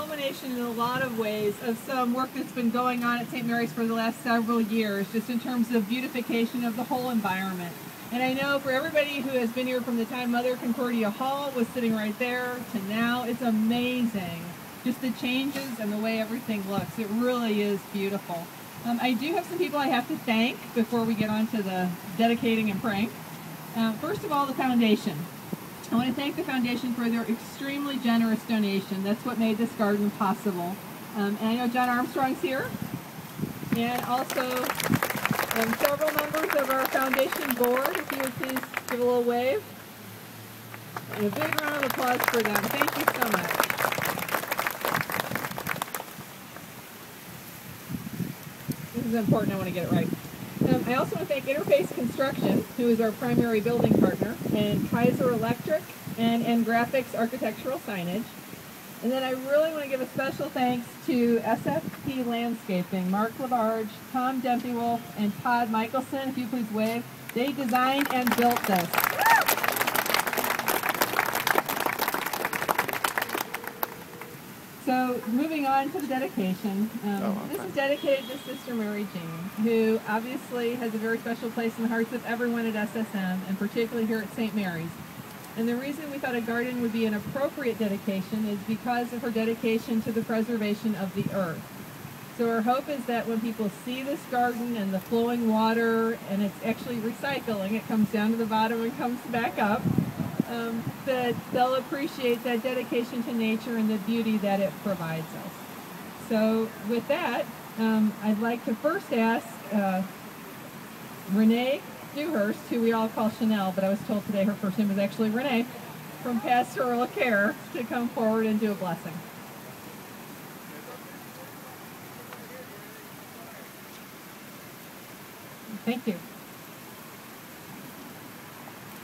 culmination in a lot of ways of some work that's been going on at St. Mary's for the last several years, just in terms of beautification of the whole environment. And I know for everybody who has been here from the time Mother Concordia Hall was sitting right there to now, it's amazing. Just the changes and the way everything looks. It really is beautiful. I do have some people I have to thank before we get on to the dedicating and praying. First of all, the foundation. I want to thank the foundation for their extremely generous donation. That's what made this garden possible. And I know John Armstrong's here. And also several members of our foundation board. If you would please give a little wave. And a big round of applause for them. Thank you so much. This is important. I want to get it right. I also want to thank Interface Construction, who is our primary building partner, and Kaiser Electric and Graphics Architectural Signage. And then I really want to give a special thanks to SFP Landscaping, Mark Labarge, Tom Dempywolf, and Todd Michelson. If you please wave. They designed and built this. So moving on to the dedication, this is dedicated to Sister Mary Jane, who obviously has a very special place in the hearts of everyone at SSM, and particularly here at St. Mary's. And the reason we thought a garden would be an appropriate dedication is because of her dedication to the preservation of the earth. So our hope is that when people see this garden and the flowing water, and it's actually recycling, it comes down to the bottom and comes back up, that they'll appreciate that dedication to nature and the beauty that it provides us. So with that, I'd like to first ask Renee Dewhurst, who we all call Chanel, but I was told today her first name was actually Renee, from Pastoral Care, to come forward and do a blessing. Thank you.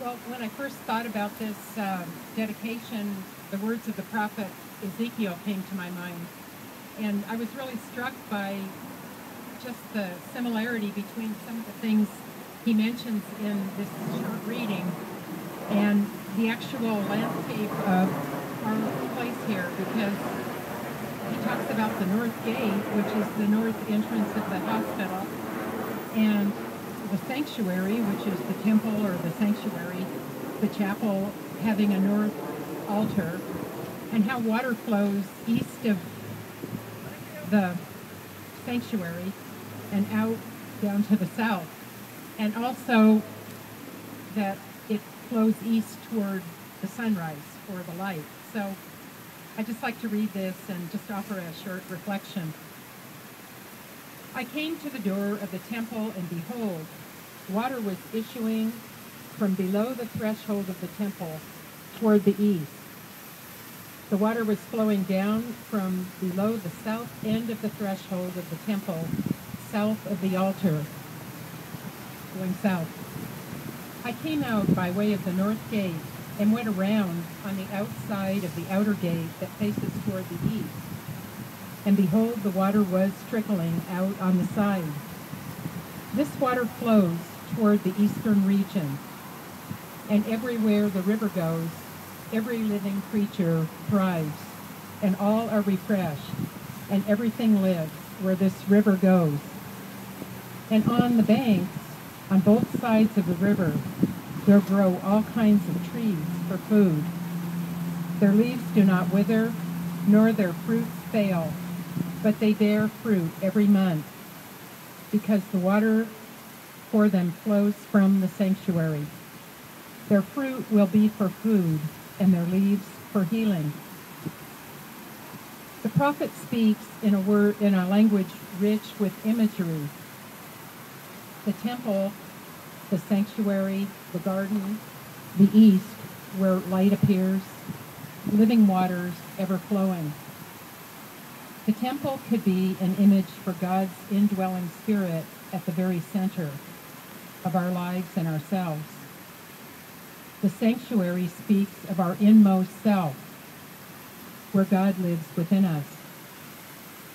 Well, when I first thought about this dedication, the words of the prophet Ezekiel came to my mind. And I was really struck by just the similarity between some of the things he mentions in this short reading and the actual landscape of our place here, because he talks about the north gate, which is the north entrance of the hospital, and the sanctuary, which is the temple or the sanctuary, the chapel having a north altar, and how water flows east of the sanctuary and out down to the south, and also that it flows east toward the sunrise or the light. So I'd just like to read this and just offer a short reflection. I came to the door of the temple, and behold, water was issuing from below the threshold of the temple toward the east. The water was flowing down from below the south end of the threshold of the temple, south of the altar, going south. I came out by way of the north gate and went around on the outside of the outer gate that faces toward the east. And behold, the water was trickling out on the side. This water flows toward the eastern region, and everywhere the river goes, every living creature thrives, and all are refreshed, and everything lives where this river goes. And on the banks, on both sides of the river, there grow all kinds of trees for food. Their leaves do not wither, nor their fruits fail, but they bear fruit every month, because the water for them flows from the sanctuary. Their fruit will be for food, and their leaves for healing. The prophet speaks in a language rich with imagery. The temple, the sanctuary, the garden, the east, where light appears, living waters ever flowing. The temple could be an image for God's indwelling spirit at the very center of our lives and ourselves. The sanctuary speaks of our inmost self, where God lives within us.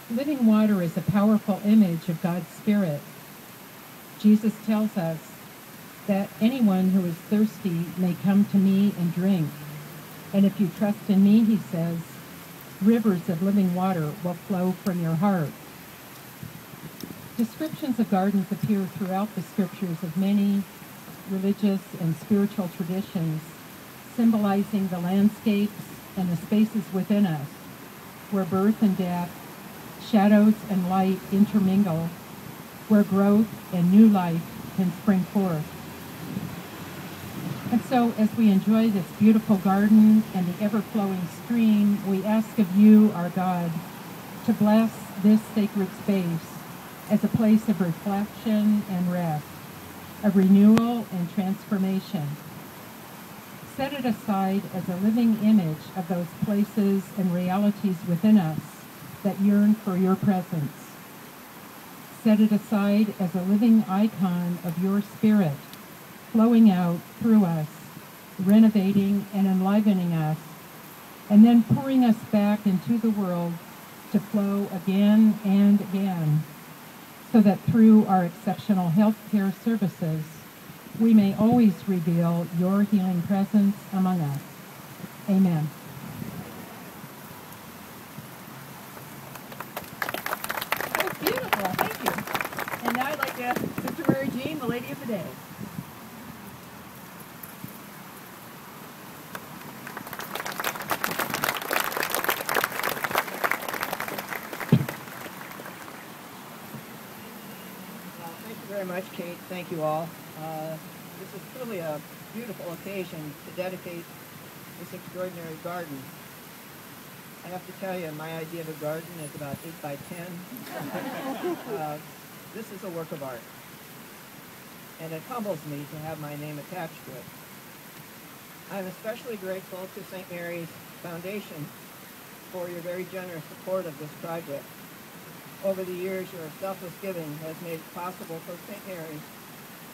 Living water is a powerful image of God's Spirit. Jesus tells us that anyone who is thirsty may come to me and drink. And if you trust in me, he says, Rivers of living water will flow from your heart. Descriptions of gardens appear throughout the scriptures of many religious and spiritual traditions, symbolizing the landscapes and the spaces within us, where birth and death, shadows and light intermingle, where growth and new life can spring forth. And so, as we enjoy this beautiful garden and the ever-flowing stream, we ask of you, our God, to bless this sacred space as a place of reflection and rest, of renewal and transformation. Set it aside as a living image of those places and realities within us that yearn for your presence. Set it aside as a living icon of your spirit, flowing out through us, renovating and enlivening us, and then pouring us back into the world to flow again and again, so that through our exceptional healthcare services, we may always reveal your healing presence among us. Amen. That was beautiful. Thank you. And now I'd like to ask Sister Mary Jean, the Lady of the Day. Thank you very much, Kate. Thank you all. This is truly a beautiful occasion to dedicate this extraordinary garden. I have to tell you, my idea of a garden is about 8 by 10. This is a work of art, and it humbles me to have my name attached to it. I'm especially grateful to St. Mary's Foundation for your very generous support of this project. Over the years, your selfless giving has made it possible for St. Mary's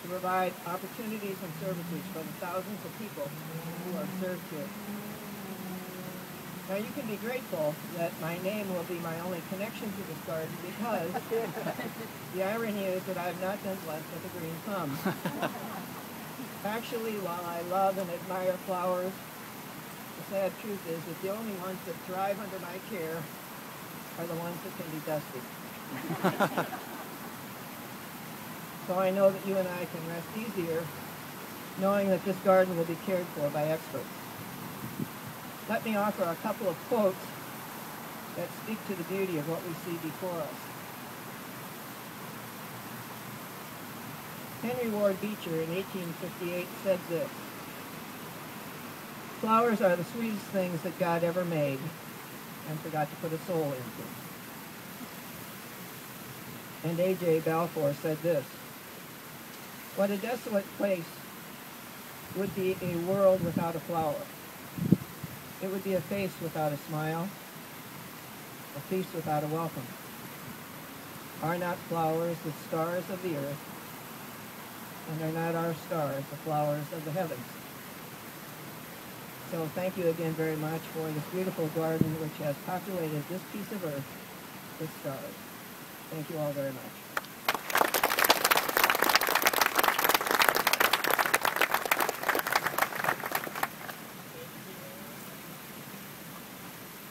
to provide opportunities and services for the thousands of people who are served here. Now, you can be grateful that my name will be my only connection to this garden, because the irony is that I have not been blessed with a green thumb. Actually, while I love and admire flowers, the sad truth is that the only ones that thrive under my care are the ones that can be dusty. So I know that you and I can rest easier knowing that this garden will be cared for by experts. Let me offer a couple of quotes that speak to the beauty of what we see before us. Henry Ward Beecher in 1858 said this: "Flowers are the sweetest things that God ever made and forgot to put a soul into." And A.J. Balfour said this: "What a desolate place would be a world without a flower. It would be a face without a smile, a feast without a welcome. Are not flowers the stars of the earth, and are not our stars the flowers of the heavens?" So thank you again very much for this beautiful garden which has populated this piece of earth with stars. Thank you all very much.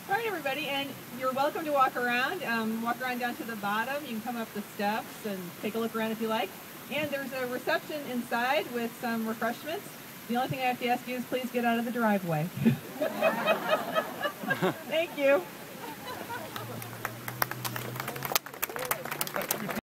All right, everybody, and you're welcome to walk around. Walk around down to the bottom. You can come up the steps and take a look around if you like. And there's a reception inside with some refreshments. The only thing I have to ask you is please get out of the driveway. Thank you.